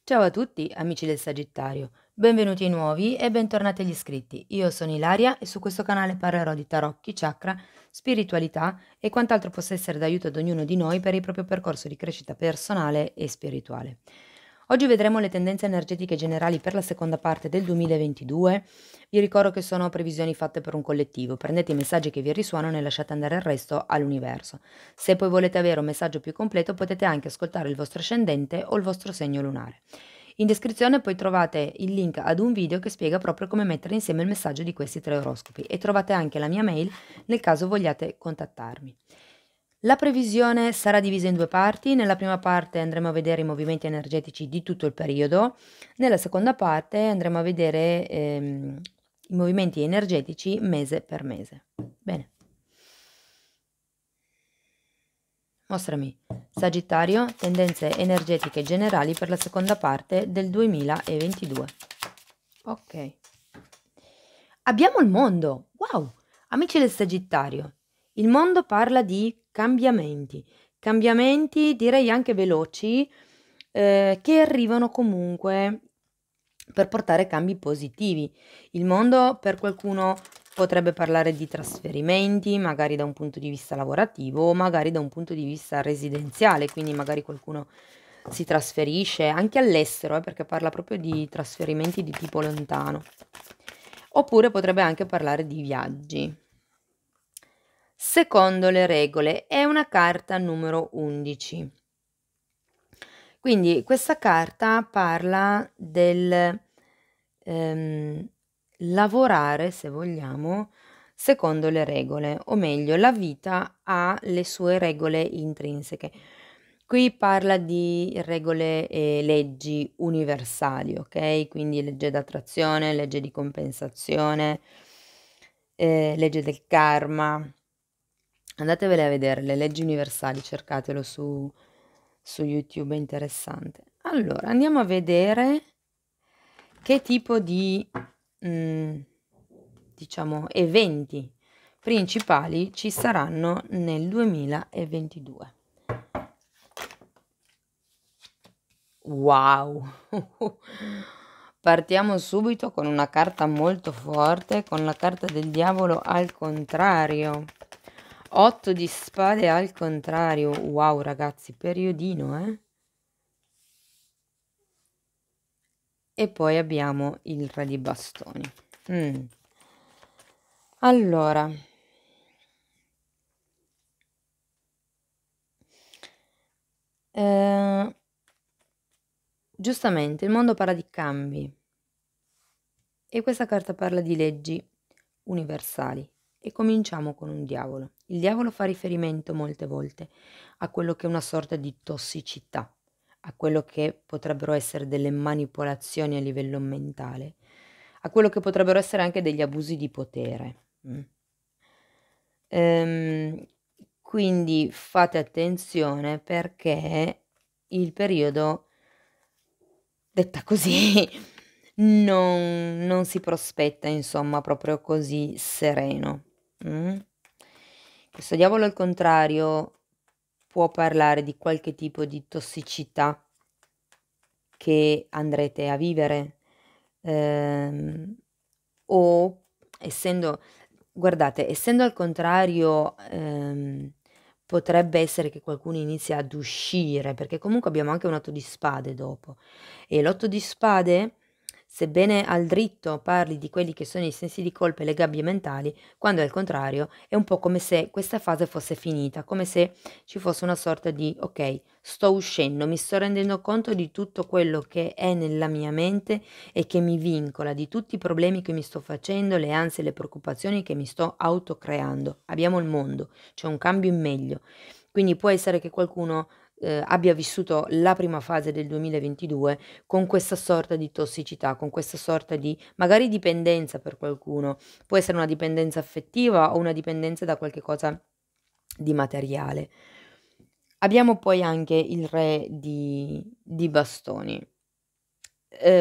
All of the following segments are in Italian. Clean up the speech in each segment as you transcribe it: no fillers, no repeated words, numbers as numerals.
Ciao a tutti, amici del Sagittario, benvenuti ai nuovi e bentornati agli iscritti. Io sono Ilaria e su questo canale parlerò di tarocchi, chakra, spiritualità e quant'altro possa essere d'aiuto ad ognuno di noi per il proprio percorso di crescita personale e spirituale. Oggi vedremo le tendenze energetiche generali per la seconda parte del 2022. Vi ricordo che sono previsioni fatte per un collettivo, prendete i messaggi che vi risuonano e lasciate andare il resto all'universo. Se poi volete avere un messaggio più completo potete anche ascoltare il vostro ascendente o il vostro segno lunare. In descrizione poi trovate il link ad un video che spiega proprio come mettere insieme il messaggio di questi tre oroscopi e trovate anche la mia mail nel caso vogliate contattarmi. La previsione sarà divisa in due parti. Nella prima parte andremo a vedere i movimenti energetici di tutto il periodo, nella seconda parte andremo a vedere i movimenti energetici mese per mese. Bene. Mostrami, Sagittario, tendenze energetiche generali per la seconda parte del 2022. Ok. Abbiamo il mondo. Wow! Amici del Sagittario, il mondo parla di cambiamenti. Cambiamenti direi anche veloci, che arrivano comunque per portare cambi positivi. Il mondo per qualcuno potrebbe parlare di trasferimenti, magari da un punto di vista lavorativo o magari da un punto di vista residenziale, quindi magari qualcuno si trasferisce anche all'estero, perché parla proprio di trasferimenti di tipo lontano. Oppure potrebbe anche parlare di viaggi. Secondo le regole è una carta numero 11. Quindi questa carta parla del lavorare, se vogliamo, secondo le regole, o meglio, la vita ha le sue regole intrinseche. Qui parla di regole e leggi universali, ok? Quindi legge d'attrazione, legge di compensazione, legge del karma. Andatevele a vedere le leggi universali, cercatelo su YouTube, è interessante. Allora, andiamo a vedere che tipo di, diciamo, eventi principali ci saranno nel 2022. Wow! Partiamo subito con una carta molto forte, con la carta del diavolo al contrario. 8 di spade al contrario. Wow, ragazzi, periodino, eh? E poi abbiamo il re di bastoni. Allora, giustamente il mondo parla di cambi e questa carta parla di leggi universali. E cominciamo con un diavolo. Il diavolo fa riferimento molte volte a quello che è una sorta di tossicità, a quello che potrebbero essere delle manipolazioni a livello mentale, a quello che potrebbero essere anche degli abusi di potere. Quindi fate attenzione perché il periodo, detta così, non si prospetta insomma proprio così sereno. Questo diavolo al contrario può parlare di qualche tipo di tossicità che andrete a vivere, o essendo guardate, essendo al contrario, potrebbe essere che qualcuno inizia ad uscire, perché comunque abbiamo anche un 8 di spade dopo. E l'8 di spade, sebbene al dritto parli di quelli che sono i sensi di colpa e le gabbie mentali, quando è al contrario è un po' come se questa fase fosse finita, come se ci fosse una sorta di: "Okay, sto uscendo, mi sto rendendo conto di tutto quello che è nella mia mente e che mi vincola, di tutti i problemi che mi sto facendo, le ansie, le preoccupazioni che mi sto autocreando. Abbiamo il mondo, c'è un cambio in meglio". Quindi può essere che qualcuno, abbia vissuto la prima fase del 2022 con questa sorta di tossicità, con questa sorta di magari dipendenza per qualcuno. Può essere una dipendenza affettiva o una dipendenza da qualche cosa di materiale. Abbiamo poi anche il re di bastoni.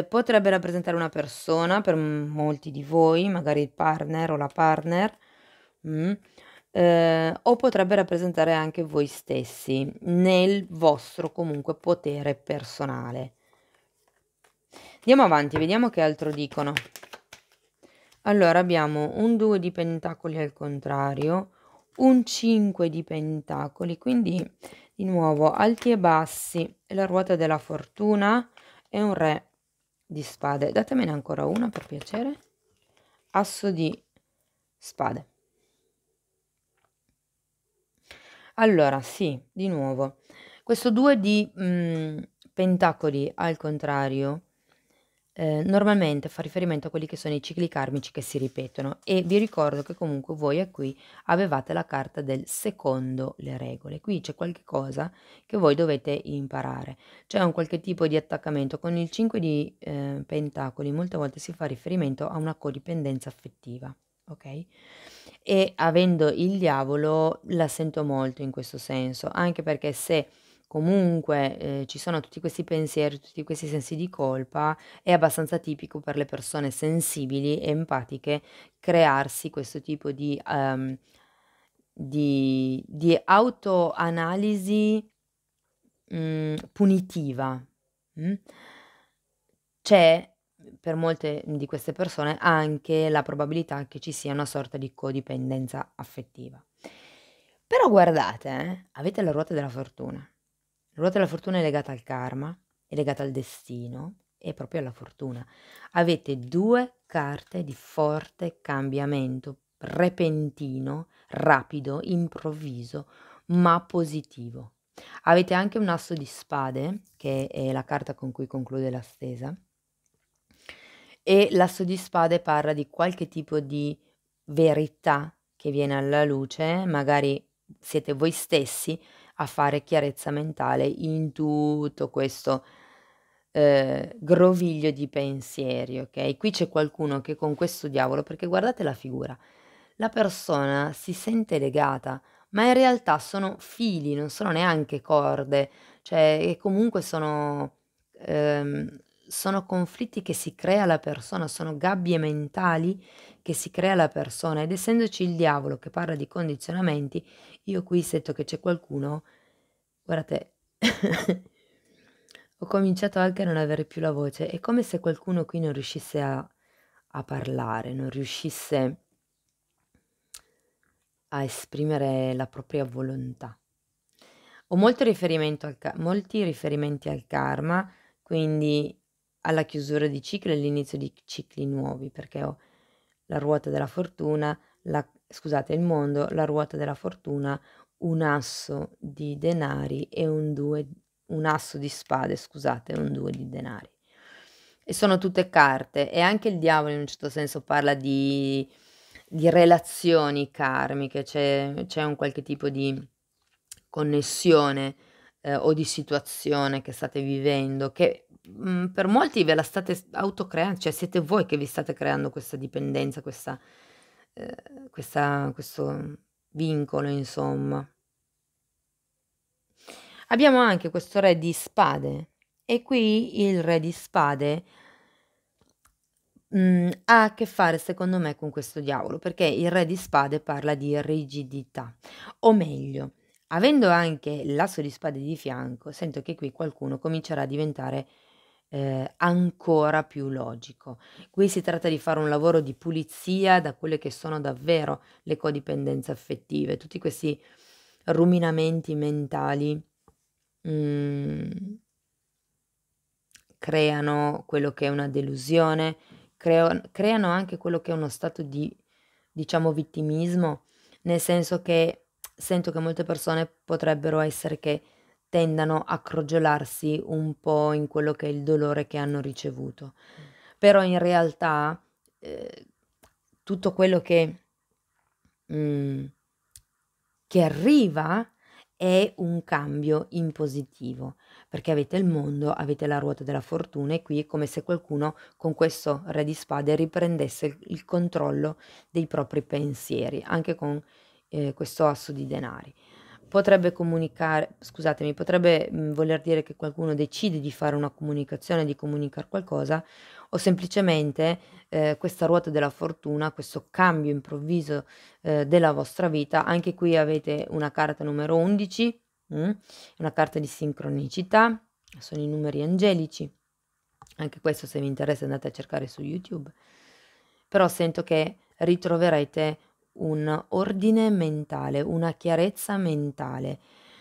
Potrebbe rappresentare una persona per molti di voi, magari il partner o la partner, mh, o potrebbe rappresentare anche voi stessi, nel vostro comunque potere personale. Andiamo avanti, vediamo che altro dicono. Allora abbiamo un 2 di pentacoli al contrario, un 5 di pentacoli, quindi di nuovo alti e bassi, e la ruota della fortuna e un re di spade. Datemene ancora una per piacere. Asso di spade. Allora sì, di nuovo questo 2 di pentacoli al contrario normalmente fa riferimento a quelli che sono i cicli karmici che si ripetono, e vi ricordo che comunque voi qui avevate la carta del secondo le regole. Qui c'è qualche cosa che voi dovete imparare, c'è un qualche tipo di attaccamento. Con il 5 di pentacoli molte volte si fa riferimento a una codipendenza affettiva, ok? E avendo il diavolo la sento molto in questo senso, anche perché se comunque ci sono tutti questi pensieri, tutti questi sensi di colpa, è abbastanza tipico per le persone sensibili e empatiche crearsi questo tipo di autoanalisi punitiva. C'è per molte di queste persone anche la probabilità che ci sia una sorta di codipendenza affettiva. Però guardate, avete la ruota della fortuna. La ruota della fortuna è legata al karma, è legata al destino e proprio alla fortuna. Avete 2 carte di forte cambiamento, repentino, rapido, improvviso, ma positivo. Avete anche un asso di spade, che è la carta con cui conclude la stesa, e l'asso di spade parla di qualche tipo di verità che viene alla luce, magari siete voi stessi a fare chiarezza mentale in tutto questo groviglio di pensieri, okay? Qui c'è qualcuno che con questo diavolo, perché guardate la figura, la persona si sente legata, ma in realtà sono fili, non sono neanche corde, cioè e comunque sono conflitti che si crea la persona, sono gabbie mentali che si crea la persona, ed essendoci il diavolo che parla di condizionamenti, io qui sento che c'è qualcuno, guardate, ho cominciato anche a non avere più la voce, è come se qualcuno qui non riuscisse a parlare, non riuscisse a esprimere la propria volontà. Ho molti riferimenti al karma, quindi alla chiusura di cicli e all'inizio di cicli nuovi, perché ho la ruota della fortuna, il mondo, la ruota della fortuna, un asso di denari e un asso di spade, scusate, e un 2 di denari. E sono tutte carte, e anche il diavolo in un certo senso parla di relazioni karmiche, c'è un qualche tipo di connessione, o di situazione che state vivendo che, per molti ve la state cioè siete voi che vi state creando questa dipendenza, questo vincolo insomma. Abbiamo anche questo re di spade, e qui il re di spade ha a che fare secondo me con questo diavolo, perché il re di spade parla di rigidità, o meglio, avendo anche l'asso di spade di fianco, sento che qui qualcuno comincerà a diventare, ancora più logico. Qui si tratta di fare un lavoro di pulizia da quelle che sono davvero le codipendenze affettive, tutti questi ruminamenti mentali, mhmm creano quello che è una delusione, creano anche quello che è uno stato di, diciamo, vittimismo, nel senso che sento che molte persone potrebbero essere che tendano a crogiolarsi un po' in quello che è il dolore che hanno ricevuto. Però in realtà, ehm, tutto quello mhmm che arriva è un cambio in positivo, perché avete il mondo, avete la ruota della fortuna, e qui è come se qualcuno con questo re di spade riprendesse il controllo dei propri pensieri, anche con, questo asso di denari. Potrebbe, voler dire che qualcuno decide di fare una comunicazione, di comunicar qualcosa, o semplicemente, questa ruota della fortuna, questo cambio improvviso della vostra vita. Anche qui avete una carta numero 11, una carta di sincronicità, sono i numeri angelici, Anche questo, se vi interessa, andate a cercare su YouTube. Però sento che ritroverete un ordine mentale, una chiarezza mentale,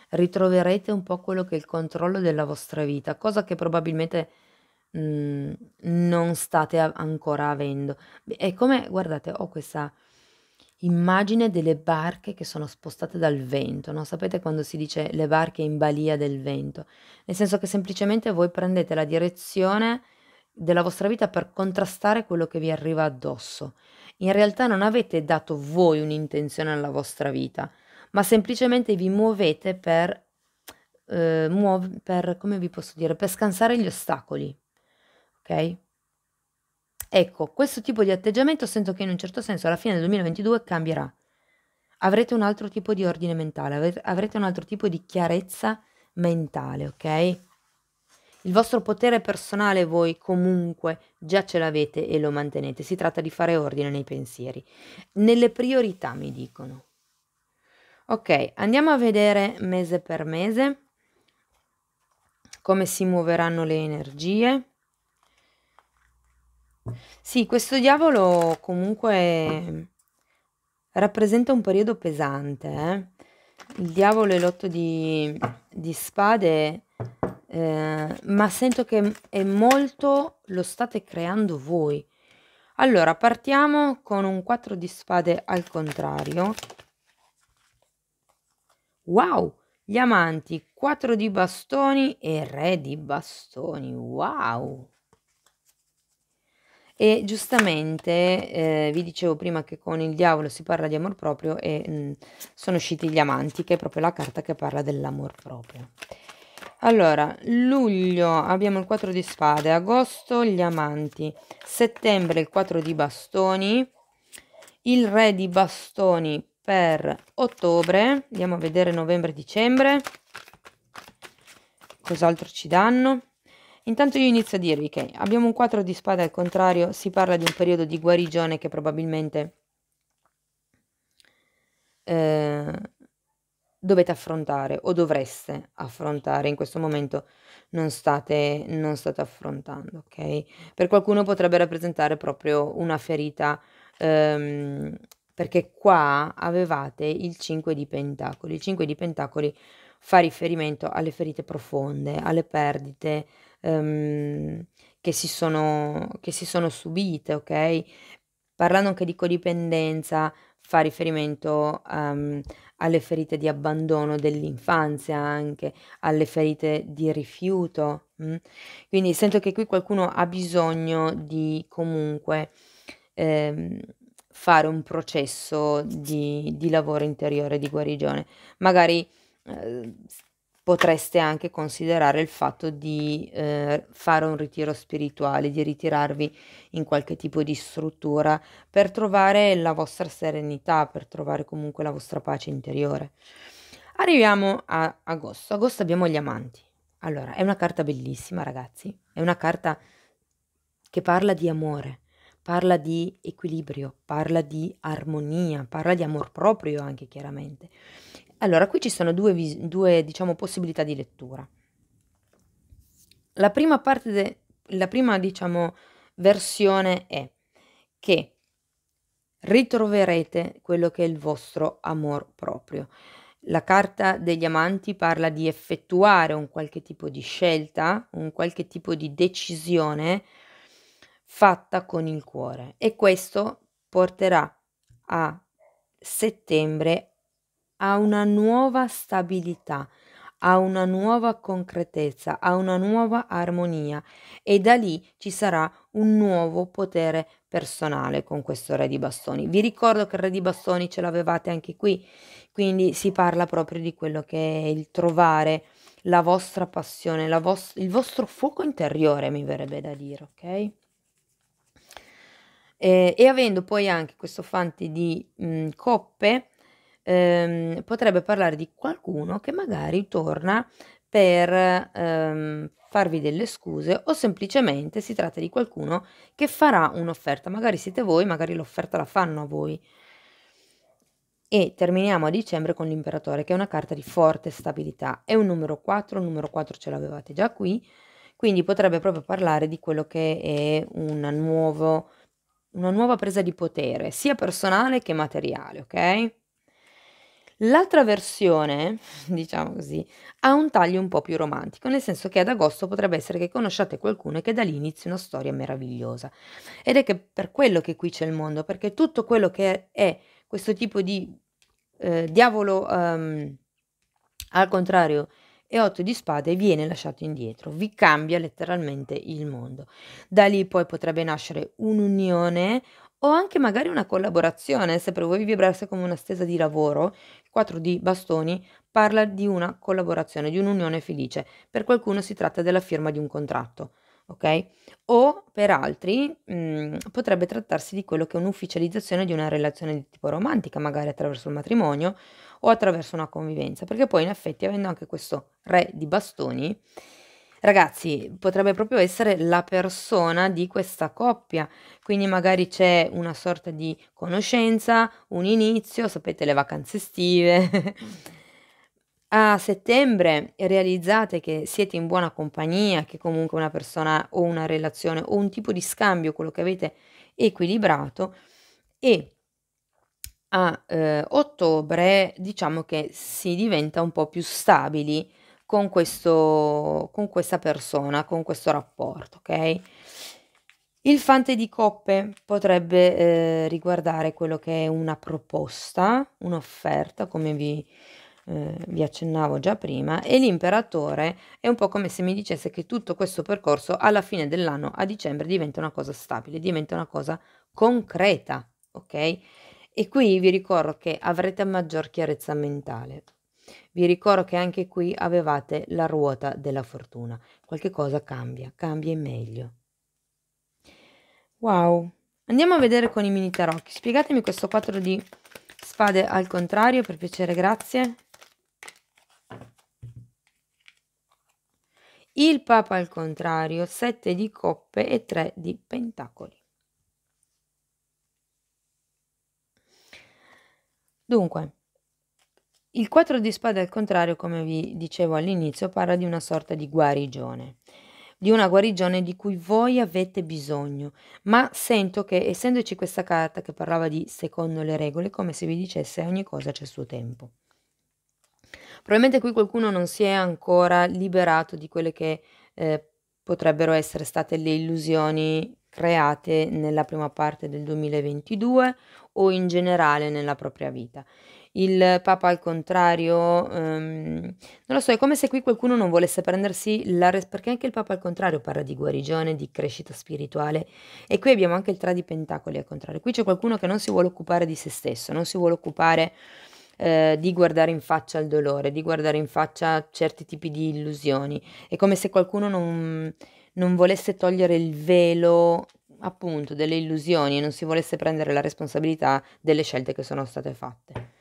ritroverete un po' quello che è il controllo della vostra vita, cosa che probabilmente non state ancora avendo. È come, guardate, ho questa immagine delle barche che sono spostate dal vento, no? Sapete quando si dice le barche in balia del vento? Nel senso che semplicemente voi prendete la direzione della vostra vita per contrastare quello che vi arriva addosso. In realtà non avete dato voi un'intenzione alla vostra vita, ma semplicemente vi muovete per, come vi posso dire, per scansare gli ostacoli, ok? Ecco, questo tipo di atteggiamento sento che in un certo senso alla fine del 2022 cambierà. Avrete un altro tipo di ordine mentale, avrete un altro tipo di chiarezza mentale, ok? Il vostro potere personale voi comunque già ce l'avete e lo mantenete. Si tratta di fare ordine nei pensieri. Nelle priorità, mi dicono. Ok, andiamo a vedere mese per mese come si muoveranno le energie. Sì, questo diavolo comunque rappresenta un periodo pesante, eh? Il diavolo è l'otto di spade, ma sento che è molto lo state creando voi. Allora, partiamo con un 4 di spade al contrario. Wow! Gli amanti, 4 di bastoni e re di bastoni. Wow! E giustamente vi dicevo prima che con il diavolo si parla di amor proprio e sono usciti gli amanti, che è proprio la carta che parla dell'amor proprio. Allora, luglio abbiamo il 4 di spade, agosto gli amanti, settembre il 4 di bastoni, il re di bastoni per ottobre, andiamo a vedere novembre e dicembre, cos'altro ci danno. Intanto io inizio a dirvi che abbiamo un 4 di spade al contrario, si parla di un periodo di guarigione che probabilmente dovete affrontare o dovreste affrontare, in questo momento non state affrontando, ok? Per qualcuno potrebbe rappresentare proprio una ferita, perché qua avevate il 5 di pentacoli. Il 5 di pentacoli fa riferimento alle ferite profonde, alle perdite che si sono subite, ok? Parlando anche di codipendenza, fa riferimento alle ferite di abbandono dell'infanzia, anche alle ferite di rifiuto. Quindi sento che qui qualcuno ha bisogno di comunque fare un processo di lavoro interiore, di guarigione. Magari potreste anche considerare il fatto di fare un ritiro spirituale, di ritirarvi in qualche tipo di struttura per trovare la vostra serenità, per trovare comunque la vostra pace interiore. Arriviamo a agosto. Agosto abbiamo gli amanti. Allora, è una carta bellissima, ragazzi. È una carta che parla di amore, parla di equilibrio, parla di armonia, parla di amor proprio anche chiaramente. Allora, qui ci sono due diciamo, possibilità di lettura. La prima, diciamo, versione è che ritroverete quello che è il vostro amor proprio. La carta degli amanti parla di effettuare un qualche tipo di scelta, un qualche tipo di decisione fatta con il cuore e questo porterà a settembre a una nuova stabilità, a una nuova concretezza, a una nuova armonia e da lì ci sarà un nuovo potere personale con questo re di bastoni. Vi ricordo che il re di bastoni ce l'avevate anche qui, quindi si parla proprio di quello che è il trovare la vostra passione, il vostro fuoco interiore, mi verrebbe da dire, ok? E avendo poi anche questo fante di coppe, potrebbe parlare di qualcuno che magari torna per farvi delle scuse o semplicemente si tratta di qualcuno che farà un'offerta. Magari siete voi, magari l'offerta la fanno a voi. E terminiamo a dicembre con l'imperatore, che è una carta di forte stabilità. È un numero 4 ce l'avevate già qui, Quindi potrebbe proprio parlare di quello che è una nuova presa di potere, sia personale che materiale, ok? L'altra versione, diciamo così, ha un taglio un po' più romantico, nel senso che ad agosto potrebbe essere che conosciate qualcuno e che da lì inizi una storia meravigliosa. Ed è che per quello che qui c'è il mondo, perché tutto quello che è questo tipo di diavolo al contrario e 8 di spade viene lasciato indietro, vi cambia letteralmente il mondo. Da lì poi potrebbe nascere un'unione o anche magari una collaborazione, se per voi vibrasse come una stesa di lavoro, il 4 di bastoni parla di una collaborazione, di un'unione felice. Per qualcuno si tratta della firma di un contratto, ok? O per altri potrebbe trattarsi di quello che è un'ufficializzazione di una relazione di tipo romantica, magari attraverso il matrimonio o attraverso una convivenza, perché poi in effetti avendo anche questo re di bastoni, ragazzi, potrebbe proprio essere la persona di questa coppia, quindi magari c'è una sorta di conoscenza, un inizio, sapete le vacanze estive. A settembre realizzate che siete in buona compagnia, che comunque una persona o una relazione o un tipo di scambio, quello che avete equilibrato e a, ottobre diciamo che si diventa un po' più stabili con questa persona, con questo rapporto, okay? Il fante di coppe potrebbe, riguardare quello che è una proposta, un'offerta, come vi accennavo già prima, e l'imperatore è un po' come se mi dicesse che tutto questo percorso alla fine dell'anno, a dicembre, diventa una cosa stabile, diventa una cosa concreta, okay? E qui vi ricordo che avrete maggior chiarezza mentale. Vi ricordo che anche qui avevate la ruota della fortuna. Qualche cosa cambia, cambia in meglio. Wow. Andiamo a vedere con i mini tarocchi. Spiegatemi questo 4 di spade al contrario, per piacere, grazie. Il papa al contrario, 7 di coppe e 3 di pentacoli. Dunque, il 4 di spade al contrario, come vi dicevo all'inizio, parla di una sorta di guarigione, di una guarigione di cui voi avete bisogno, ma sento che essendoci questa carta che parlava di secondo le regole, come se vi dicesse ogni cosa c'è il suo tempo. Probabilmente qui qualcuno non si è ancora liberato di quelle che potrebbero essere state le illusioni create nella prima parte del 2022 o in generale nella propria vita. Il Papa al contrario, non lo so, è come se qui qualcuno non volesse prendersi perché anche il Papa al contrario parla di guarigione, di crescita spirituale e qui abbiamo anche il 3 di pentacoli al contrario. Qui c'è qualcuno che non si vuole occupare di se stesso, non si vuole occupare di guardare in faccia il dolore, di guardare in faccia certi tipi di illusioni. È come se qualcuno non volesse togliere il velo appunto delle illusioni e non si volesse prendere la responsabilità delle scelte che sono state fatte.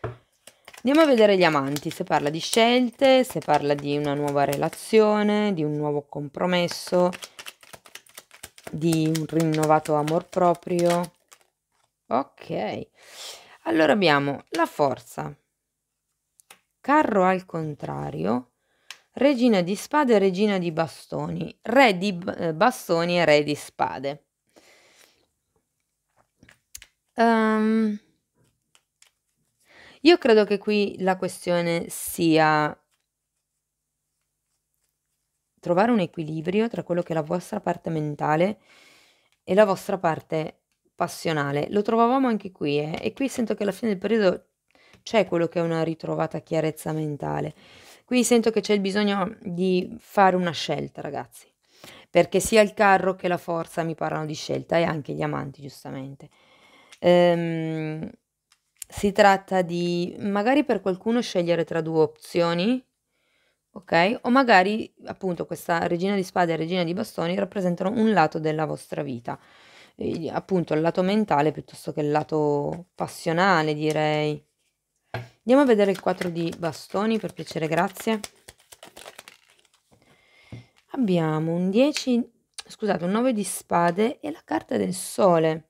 Andiamo a vedere gli amanti, se parla di scelte, se parla di una nuova relazione, di un nuovo compromesso, di un rinnovato amor proprio. Ok, allora abbiamo la forza, carro al contrario, regina di spade e regina di bastoni, re di bastoni e re di spade. Io credo che qui la questione sia trovare un equilibrio tra quello che è la vostra parte mentale e la vostra parte passionale. Lo trovavamo anche qui, e qui sento che alla fine del periodo c'è quello che è una ritrovata chiarezza mentale. Qui sento che c'è il bisogno di fare una scelta, ragazzi, perché sia il carro che la forza mi parlano di scelta e anche gli amanti, giustamente. Ehm, Si tratta di magari per qualcuno scegliere tra 2 opzioni, okay, o magari appunto questa regina di spade e regina di bastoni rappresentano un lato della vostra vita, appunto il lato mentale piuttosto che il lato passionale direi. Andiamo a vedere il 4 di bastoni per piacere, grazie. Abbiamo un 10 scusate, un 9 di spade e la carta del sole.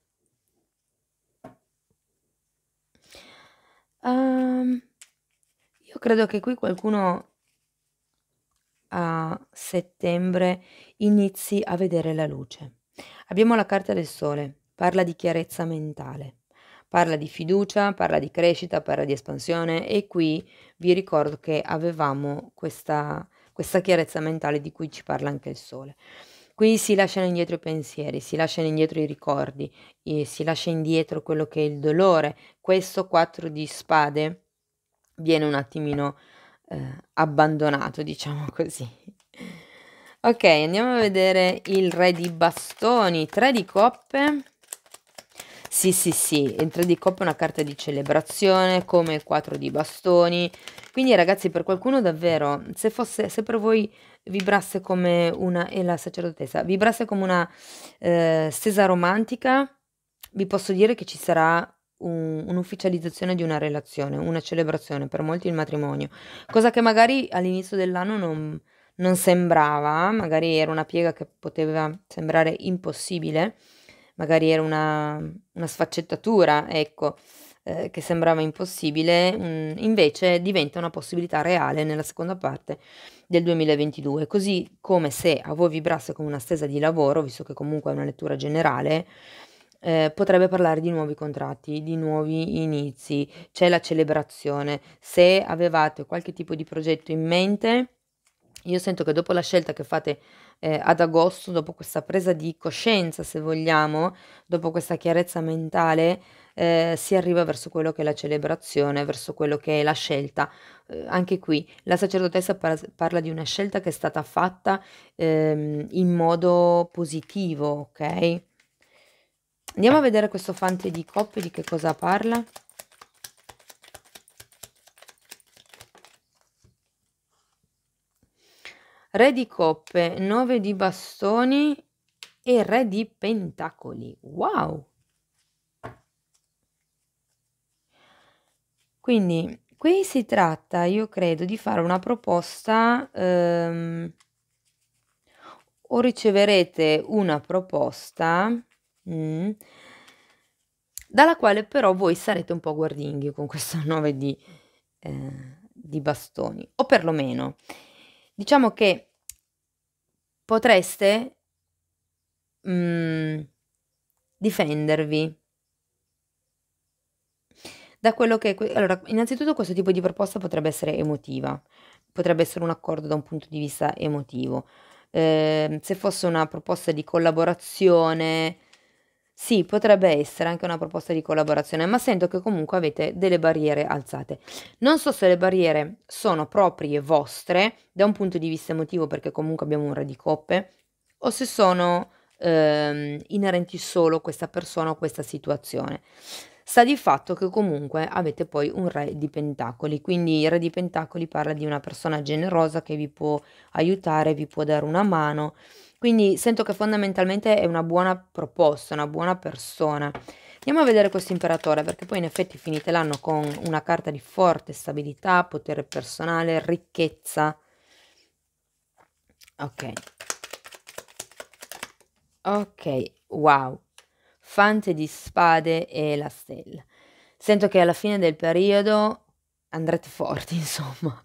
Io credo che qui qualcuno a settembre inizi a vedere la luce. Abbiamo la carta del sole, parla di chiarezza mentale, parla di fiducia, parla di crescita, parla di espansione e qui vi ricordo che avevamo questa chiarezza mentale di cui ci parla anche il sole. Qui si lasciano indietro i pensieri, si lasciano indietro i ricordi, si lascia indietro quello che è il dolore. Questo 4 di spade viene un attimino, abbandonato, diciamo così. Okay, andiamo a vedere il re di bastoni, 3 di coppe. Sì, sì, sì, il 3 di coppe è una carta di celebrazione, come il 4 di bastoni. Quindi ragazzi, per qualcuno davvero, se per voi vibrasse come una e la sacerdotessa, vibrasse come una, stesa romantica, vi posso dire che ci sarà un'ufficializzazione di una relazione, una celebrazione, per molti il matrimonio, cosa che magari all'inizio dell'anno non sembrava, magari era una piega che poteva sembrare impossibile, magari era una sfaccettatura, ecco, che sembrava impossibile, invece diventa una possibilità reale nella seconda parte del 2022, così come se a voi vibrasse come una stesa di lavoro, visto che comunque è una lettura generale, potrebbe parlare di nuovi contratti, di nuovi inizi, c'è la celebrazione. Se avevate qualche tipo di progetto in mente, io sento che dopo la scelta che fate, ad agosto, dopo questa presa di coscienza, se vogliamo, dopo questa chiarezza mentale, si arriva verso quello che è la celebrazione, verso quello che è la scelta. Anche qui la sacerdotessa parla di una scelta che è stata fatta, in modo positivo, okay? Andiamo a vedere questo fante di coppe di che cosa parla. Re di coppe, 9 di bastoni e re di pentacoli. Wow! Quindi qui si tratta, io credo, di fare una proposta, o riceverete una proposta, dalla quale però voi sarete un po' guardinghi con questo 9 di bastoni, o perlomeno diciamo che potreste, difendervi da quello che allora, innanzitutto questo tipo di proposta potrebbe essere emotiva, potrebbe essere un accordo da un punto di vista emotivo. Se fosse una proposta di collaborazione, sì, potrebbe essere anche una proposta di collaborazione, ma sento che comunque avete delle barriere alzate. Non so se le barriere sono proprie vostre, da un punto di vista emotivo, perché comunque abbiamo un re di coppe, o se sono, inerenti solo a questa persona o questa situazione. Sta di fatto che comunque avete poi un re di pentacoli, quindi il re di pentacoli parla di una persona generosa che vi può aiutare, vi può dare una mano, quindi sento che fondamentalmente è una buona proposta, una buona persona. Andiamo a vedere questo imperatore, perché poi in effetti finite l'anno con una carta di forte stabilità, potere personale, ricchezza. Ok. Ok, wow. Fante di spade e la stella. Sento che alla fine del periodo andrete forti, insomma,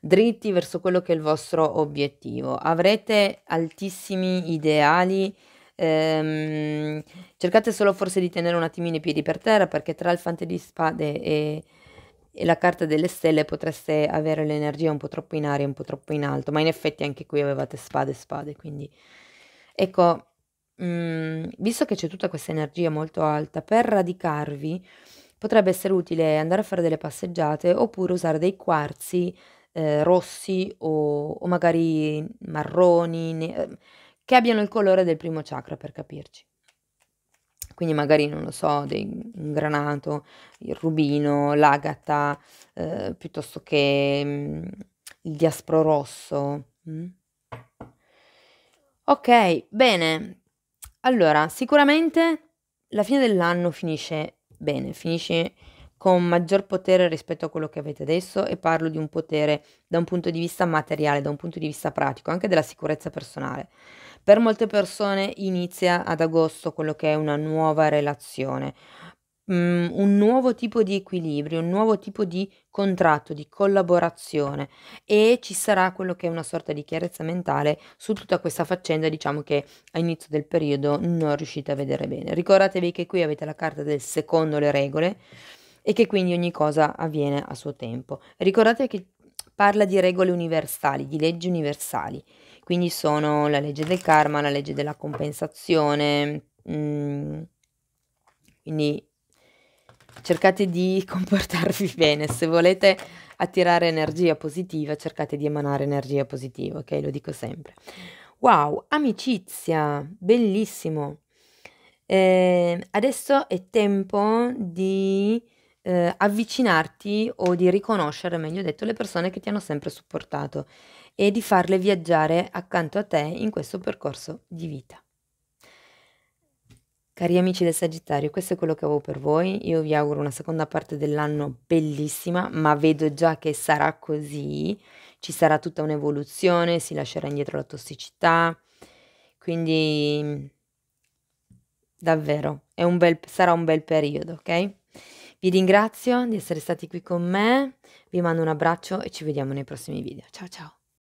dritti verso quello che è il vostro obiettivo. Avrete altissimi ideali, cercate solo forse di tenere un attimino i piedi per terra, perché tra il fante di spade e la carta delle stelle potreste avere l'energia un po' troppo in aria, un po' troppo in alto, ma in effetti anche qui avevate spade e spade, quindi ecco, visto che c'è tutta questa energia molto alta, per radicarvi potrebbe essere utile andare a fare delle passeggiate oppure usare dei quarzi, rossi o magari marroni, che abbiano il colore del primo chakra, per capirci. Quindi magari, non lo so, un granato, il rubino, l'agata, piuttosto che, il diaspro rosso, Okay, bene. Allora, sicuramente la fine dell'anno finisce bene, finisce con maggior potere rispetto a quello che avete adesso e parlo di un potere da un punto di vista materiale, da un punto di vista pratico, anche della sicurezza personale. Per molte persone inizia ad agosto quello che è una nuova relazione. un nuovo tipo di equilibrio, un nuovo tipo di contratto, di collaborazione, e ci sarà quello che è una sorta di chiarezza mentale su tutta questa faccenda, diciamo, che a inizio del periodo non riuscite a vedere bene. Ricordatevi che qui avete la carta del secondo le regole e che quindi ogni cosa avviene a suo tempo. Ricordate che parla di regole universali, di leggi universali, quindi sono la legge del karma, la legge della compensazione, quindi cercate di comportarvi bene. Se volete attirare energia positiva, cercate di emanare energia positiva, ok? Lo dico sempre. Wow, amicizia, bellissimo. Adesso è tempo di avvicinarti, o di riconoscere, meglio detto, le persone che ti hanno sempre supportato e di farle viaggiare accanto a te in questo percorso di vita. Cari amici del Sagittario, questo è quello che avevo per voi. Io vi auguro una seconda parte dell'anno bellissima, ma vedo già che sarà così. Ci sarà tutta un'evoluzione, si lascerà indietro la tossicità, quindi davvero sarà un bel periodo, ok? Vi ringrazio di essere stati qui con me, vi mando un abbraccio e ci vediamo nei prossimi video. Ciao ciao!